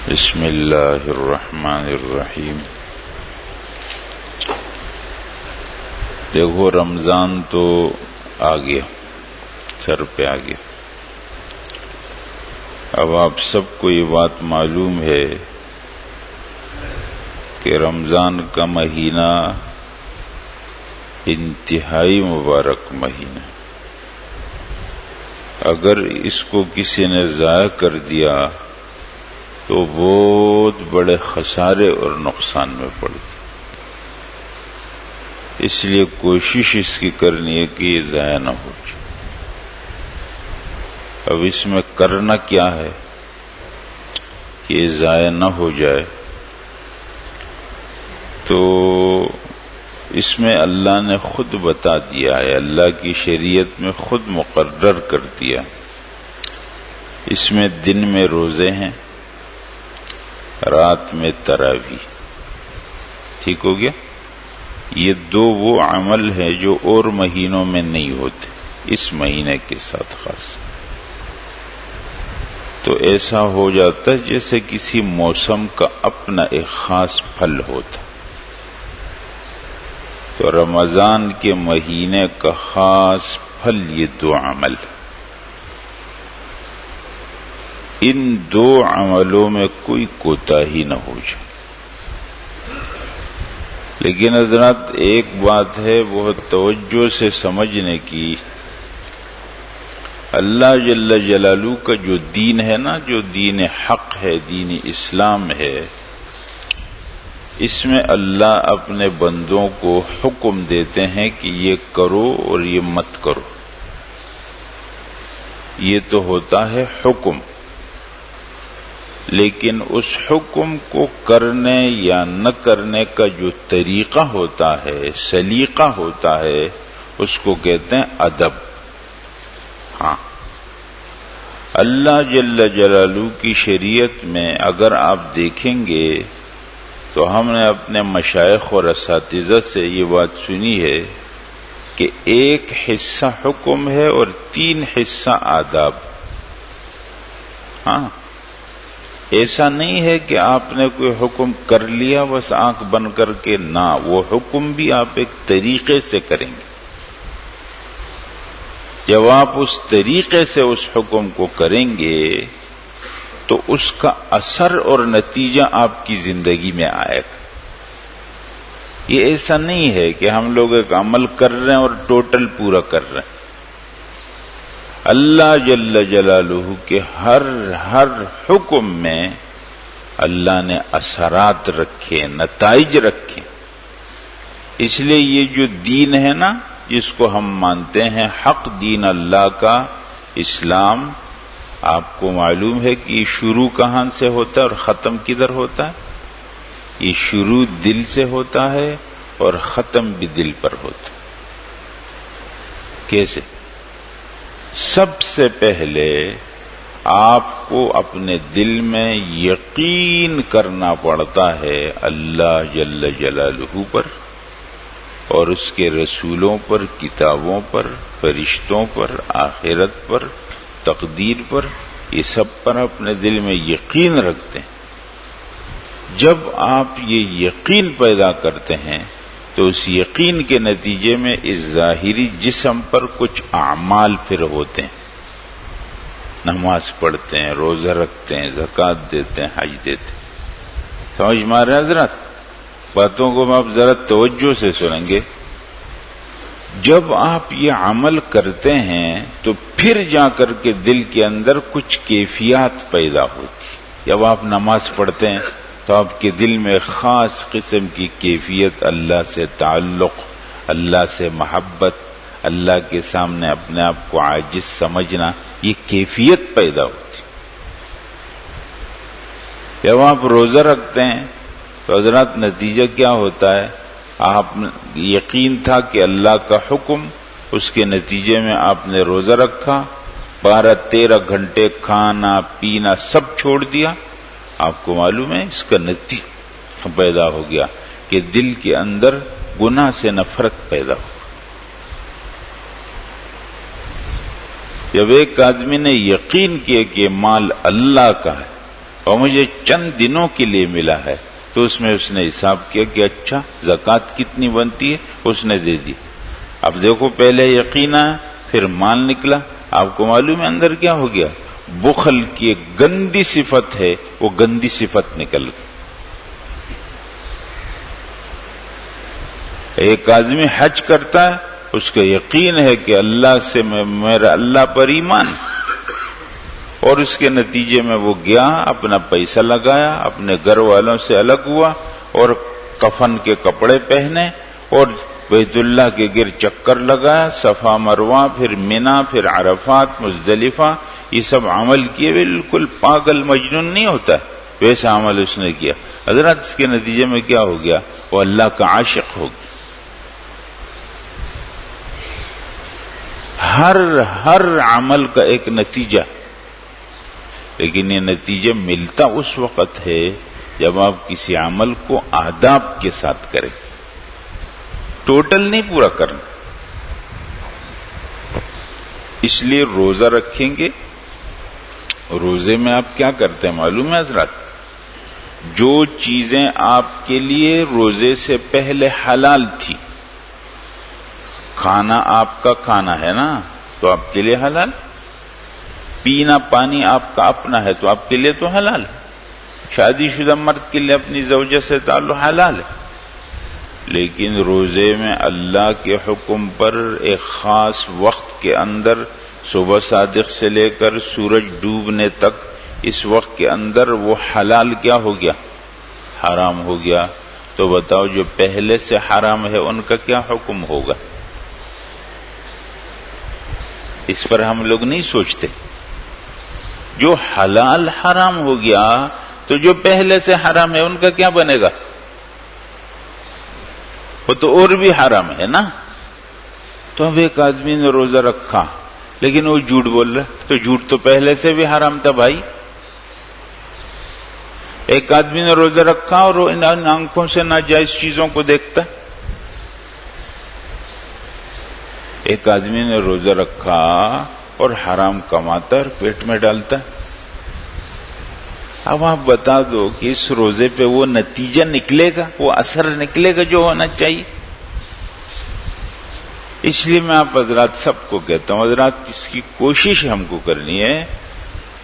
بسم اللہ الرحمن الرحیم۔ دیکھو رمضان تو آ گیا، سر پہ آ گیا۔ اب آپ سب کو یہ بات معلوم ہے کہ رمضان کا مہینہ انتہائی مبارک مہینہ، اگر اس کو کسی نے ضائع کر دیا تو بہت بڑے خسارے اور نقصان میں پڑ گئی۔ اس لیے کوشش اس کی کرنی ہے کہ یہ ضائع نہ ہو جائے۔ اب اس میں کرنا کیا ہے کہ یہ ضائع نہ ہو جائے؟ تو اس میں اللہ نے خود بتا دیا ہے، اللہ کی شریعت میں خود مقرر کر دیا۔ اس میں دن میں روزے ہیں، رات میں تراویح۔ ٹھیک ہو گیا؟ یہ دو وہ عمل ہیں جو اور مہینوں میں نہیں ہوتے، اس مہینے کے ساتھ خاص۔ تو ایسا ہو جاتا ہے جیسے کسی موسم کا اپنا ایک خاص پھل ہوتا۔ تو رمضان کے مہینے کا خاص پھل یہ دو عمل۔ ان دو عملوں میں کوئی کوتاہی نہ ہو جائے۔ لیکن حضرات ایک بات ہے بہت توجہ سے سمجھنے کی، اللہ جل جلالہ کا جو دین ہے نا، جو دین حق ہے، دین اسلام ہے، اس میں اللہ اپنے بندوں کو حکم دیتے ہیں کہ یہ کرو اور یہ مت کرو۔ یہ تو ہوتا ہے حکم، لیکن اس حکم کو کرنے یا نہ کرنے کا جو طریقہ ہوتا ہے، سلیقہ ہوتا ہے، اس کو کہتے ہیں ادب۔ ہاں، اللہ جل جلالہ کی شریعت میں اگر آپ دیکھیں گے تو ہم نے اپنے مشائخ اور اساتذہ سے یہ بات سنی ہے کہ ایک حصہ حکم ہے اور 3 حصہ آداب۔ ہاں، ایسا نہیں ہے کہ آپ نے کوئی حکم کر لیا بس آنکھ بند کر کے، نہ، وہ حکم بھی آپ ایک طریقے سے کریں گے۔ جب آپ اس طریقے سے اس حکم کو کریں گے تو اس کا اثر اور نتیجہ آپ کی زندگی میں آئے گا۔ یہ ایسا نہیں ہے کہ ہم لوگ ایک عمل کر رہے ہیں اور ٹوٹل پورا کر رہے ہیں۔ اللہ جل جلالہ کے ہر حکم میں اللہ نے اثرات رکھے، نتائج رکھے۔ اس لیے یہ جو دین ہے نا، جس کو ہم مانتے ہیں حق دین اللہ کا، اسلام، آپ کو معلوم ہے کہ یہ شروع کہاں سے ہوتا ہے اور ختم کدھر ہوتا ہے؟ یہ شروع دل سے ہوتا ہے اور ختم بھی دل پر ہوتا ہے۔ کیسے؟ سب سے پہلے آپ کو اپنے دل میں یقین کرنا پڑتا ہے اللہ جل جلالہ پر اور اس کے رسولوں پر، کتابوں پر، فرشتوں پر، آخرت پر، تقدیر پر، یہ سب پر اپنے دل میں یقین رکھتے ہیں۔ جب آپ یہ یقین پیدا کرتے ہیں تو اس یقین کے نتیجے میں اس ظاہری جسم پر کچھ اعمال پھر ہوتے ہیں۔ نماز پڑھتے ہیں، روزہ رکھتے ہیں، زکوٰۃ دیتے ہیں، حج دیتے ہیں۔ سمجھ میں آ رہے ہیں حضرات؟ باتوں کو آپ ذرا توجہ سے سنیں گے۔ جب آپ یہ عمل کرتے ہیں تو پھر جا کر کے دل کے اندر کچھ کیفیات پیدا ہوتی۔ جب آپ نماز پڑھتے ہیں تو آپ کے دل میں خاص قسم کی کیفیت، اللہ سے تعلق، اللہ سے محبت، اللہ کے سامنے اپنے آپ کو عاجز سمجھنا، یہ کیفیت پیدا ہوتی۔ جب آپ روزہ رکھتے ہیں تو حضرات نتیجہ کیا ہوتا ہے؟ آپ یقین تھا کہ اللہ کا حکم، اس کے نتیجے میں آپ نے روزہ رکھا، 12-13 گھنٹے کھانا پینا سب چھوڑ دیا۔ آپ کو معلوم ہے اس کا نتیجہ پیدا ہو گیا کہ دل کے اندر گناہ سے نفرت پیدا ہو۔ جب ایک آدمی نے یقین کیا کہ مال اللہ کا ہے، اور مجھے چند دنوں کے لیے ملا ہے، تو اس میں اس نے حساب کیا کہ اچھا زکوٰۃ کتنی بنتی ہے، اس نے دے دی۔ اب دیکھو پہلے یقین آیا، پھر مال نکلا، آپ کو معلوم ہے اندر کیا ہو گیا؟ بخل کی ایک گندی صفت ہے، وہ گندی صفت نکل گئی۔ ایک آدمی حج کرتا ہے، اس کا یقین ہے کہ اللہ سے میرا اللہ پر ایمان، اور اس کے نتیجے میں وہ گیا، اپنا پیسہ لگایا، اپنے گھر والوں سے الگ ہوا، اور کفن کے کپڑے پہنے، اور بیت اللہ کے گرد چکر لگایا، صفا مروہ، پھر منا، پھر عرفات، مزدلفہ، یہ سب عمل کیے۔ بالکل پاگل مجنون نہیں ہوتا، ویسا عمل اس نے کیا۔ حضرت اس کے نتیجے میں کیا ہو گیا؟ وہ اللہ کا عاشق ہو گیا۔ ہر عمل کا ایک نتیجہ، لیکن یہ نتیجہ ملتا اس وقت ہے جب آپ کسی عمل کو آداب کے ساتھ کریں، ٹوٹل نہیں پورا کرنا۔ اس لیے روزہ رکھیں گے، روزے میں آپ کیا کرتے ہیں معلوم ہے حضرات؟ جو چیزیں آپ کے لیے روزے سے پہلے حلال تھی، کھانا آپ کا کھانا ہے نا، تو آپ کے لیے حلال، پینا پانی آپ کا اپنا ہے تو آپ کے لیے تو حلال ہے، شادی شدہ مرد کے لیے اپنی زوجہ سے تعلق حلال ہے۔ لیکن روزے میں اللہ کے حکم پر ایک خاص وقت کے اندر، صبح صادق سے لے کر سورج ڈوبنے تک، اس وقت کے اندر وہ حلال کیا ہو گیا؟ حرام ہو گیا۔ تو بتاؤ جو پہلے سے حرام ہے ان کا کیا حکم ہوگا؟ اس پر ہم لوگ نہیں سوچتے۔ جو حلال حرام ہو گیا تو جو پہلے سے حرام ہے ان کا کیا بنے گا؟ وہ تو اور بھی حرام ہے نا۔ تو اب ایک آدمی نے روزہ رکھا لیکن وہ جھوٹ بول رہا، تو جھوٹ تو پہلے سے بھی حرام تھا بھائی۔ ایک آدمی نے روزہ رکھا اور وہ ان آنکھوں سے ناجائز چیزوں کو دیکھتا ہے۔ ایک آدمی نے روزہ رکھا اور حرام کماتا اور پیٹ میں ڈالتا ہے۔ اب آپ بتا دو کہ اس روزے پہ وہ نتیجہ نکلے گا، وہ اثر نکلے گا جو ہونا چاہیے؟ اس لیے میں آپ حضرات سب کو کہتا ہوں، حضرات اس کی کوشش ہم کو کرنی ہے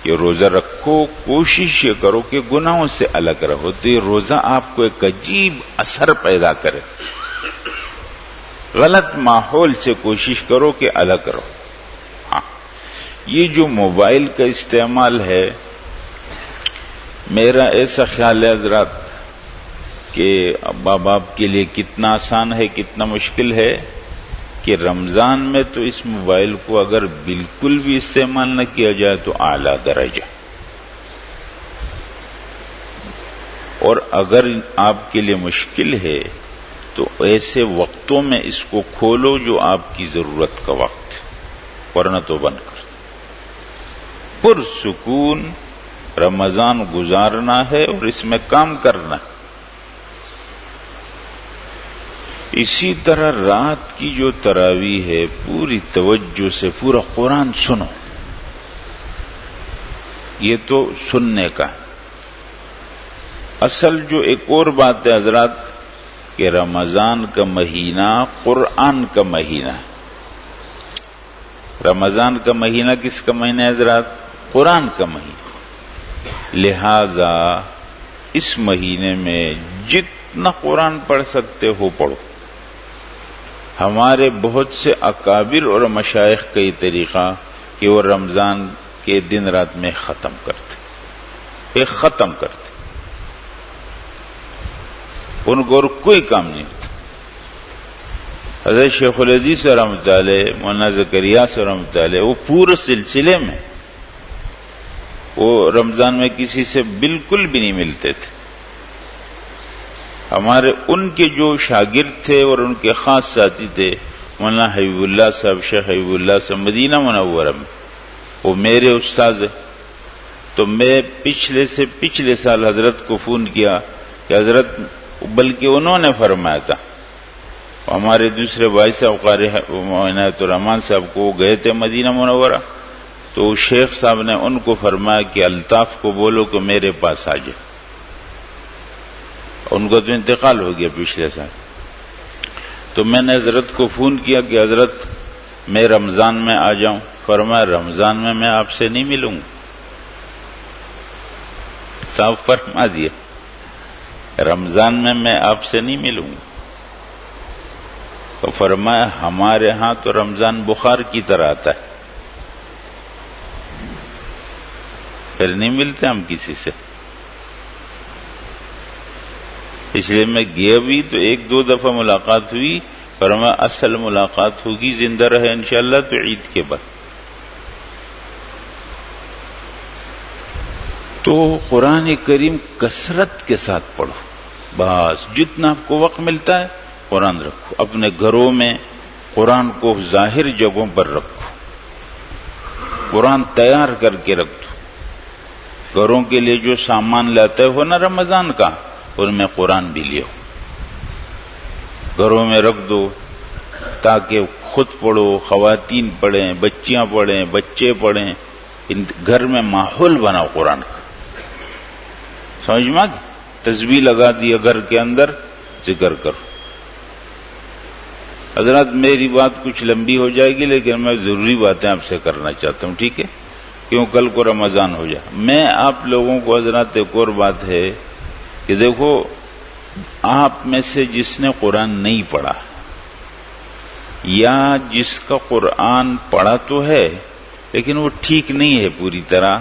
کہ روزہ رکھو، کوشش یہ کرو کہ گناہوں سے الگ رہو، تو یہ روزہ آپ کو ایک عجیب اثر پیدا کرے۔ غلط ماحول سے کوشش کرو کہ الگ رہو۔ ہاں، یہ جو موبائل کا استعمال ہے، میرا ایسا خیال ہے حضرات کہ ماں باپ کے لیے کتنا آسان ہے کتنا مشکل ہے کہ رمضان میں تو اس موبائل کو اگر بالکل بھی استعمال نہ کیا جائے تو اعلیٰ درجہ، اور اگر آپ کے لیے مشکل ہے تو ایسے وقتوں میں اس کو کھولو جو آپ کی ضرورت کا وقت ہے، ورنہ تو بند کر دو۔ پرسکون رمضان گزارنا ہے اور اس میں کام کرنا ہے۔ اسی طرح رات کی جو تراویح ہے، پوری توجہ سے پورا قرآن سنو، یہ تو سننے کا ہے۔ اصل جو ایک اور بات ہے حضرات کہ رمضان کا مہینہ قرآن کا مہینہ ہے۔ رمضان کا مہینہ کس کا مہینہ ہے حضرات؟ قرآن کا مہینہ۔ لہذا اس مہینے میں جتنا قرآن پڑھ سکتے ہو پڑھو۔ ہمارے بہت سے اکابر اور مشائخ کا یہ طریقہ کہ وہ رمضان کے دن رات میں ختم کرتے، ایک ختم کرتے، ان کو اور کوئی کام نہیں ہوتا۔ حضرت شیخ الحدیث رحمۃ اللہ علیہ، مولانا زکریا رحمۃ اللہ علیہ، وہ پورے سلسلے میں وہ رمضان میں کسی سے بالکل بھی نہیں ملتے تھے۔ ہمارے ان کے جو شاگرد تھے اور ان کے خاص ساتھی تھے، مولانا حبیب اللہ صاحب، شیخ حبیب اللہ صاحب مدینہ منورہ میں، وہ میرے استاد ہیں۔ تو میں پچھلے سال حضرت کو فون کیا کہ حضرت، بلکہ انہوں نے فرمایا تھا، ہمارے دوسرے بھائی صاحب قاری عنایت الرحمان صاحب کو گئے تھے مدینہ منورہ، تو شیخ صاحب نے ان کو فرمایا کہ الطاف کو بولو کہ میرے پاس آ جائے. ان کو تو انتقال ہو گیا پچھلے سال. تو میں نے حضرت کو فون کیا کہ حضرت میں رمضان میں آ جاؤں. فرمایا رمضان میں آپ سے نہیں ملوں گا. صاف فرما دیا رمضان میں آپ سے نہیں ملوں گا. تو فرمایا ہمارے ہاں تو رمضان بخار کی طرح آتا ہے، پھر نہیں ملتے ہم کسی سے. اس لیے میں گیا بھی تو 1-2 دفعہ ملاقات ہوئی. فرمایا اصل ملاقات ہوگی زندہ رہے انشاءاللہ تو عید کے بعد. تو قرآن کریم کثرت کے ساتھ پڑھو. بس جتنا آپ کو وقت ملتا ہے قرآن رکھو. اپنے گھروں میں قرآن کو ظاہر جگہوں پر رکھو. قرآن تیار کر کے رکھ دو. گھروں کے لیے جو سامان لاتے ہو نا رمضان کا، ان میں قرآن بھی لیو. گھروں میں رکھ دو تاکہ خود پڑھو، خواتین پڑھیں، بچیاں پڑھیں، بچے پڑھیں. گھر میں ماحول بناؤ قرآن کا. سمجھ میں تسبیح لگا دیا گھر کے اندر، ذکر کرو. حضرات میری بات کچھ لمبی ہو جائے گی لیکن میں ضروری باتیں آپ سے کرنا چاہتا ہوں، ٹھیک ہے؟ کیوں کل کو رمضان ہو جائے. میں آپ لوگوں کو حضرات ایک اور بات ہے کہ دیکھو، آپ میں سے جس نے قرآن نہیں پڑھا یا جس کا قرآن پڑھا تو ہے لیکن وہ ٹھیک نہیں ہے پوری طرح،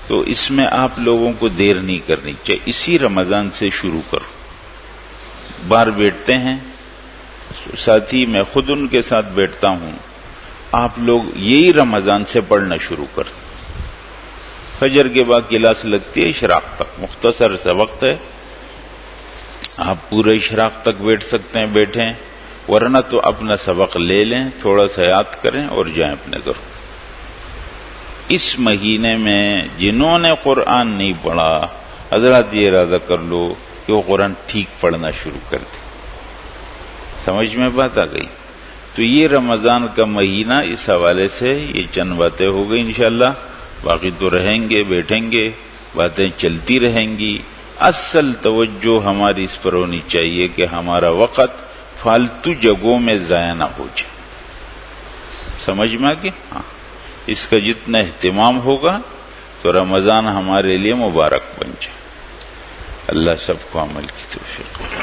تو اس میں آپ لوگوں کو دیر نہیں کرنی چاہیے. اسی رمضان سے شروع کرو. بار بیٹھتے ہیں ساتھی، میں خود ان کے ساتھ بیٹھتا ہوں. آپ لوگ یہی رمضان سے پڑھنا شروع کر. فجر کے بعد کلاس لگتی ہے اشراق تک، مختصر سا وقت ہے. آپ پورے اشراق تک بیٹھ سکتے ہیں، بیٹھیں. ورنہ تو اپنا سبق لے لیں، تھوڑا سا یاد کریں اور جائیں اپنے گھر. اس مہینے میں جنہوں نے قرآن نہیں پڑھا، حضرات یہ ارادہ کر لو کہ وہ قرآن ٹھیک پڑھنا شروع کر دیں. سمجھ میں بات آ گئی؟ تو یہ رمضان کا مہینہ اس حوالے سے یہ چند باتیں ہو گئی. انشاءاللہ باقی تو رہیں گے، بیٹھیں گے، باتیں چلتی رہیں گی. اصل توجہ ہماری اس پر ہونی چاہیے کہ ہمارا وقت فالتو جگہوں میں ضائع نہ ہو جائے. سمجھ میں آ گئی؟ ہاں، اس کا جتنا اہتمام ہوگا تو رمضان ہمارے لیے مبارک بن جائے. اللہ سب کو عمل کی توفیق.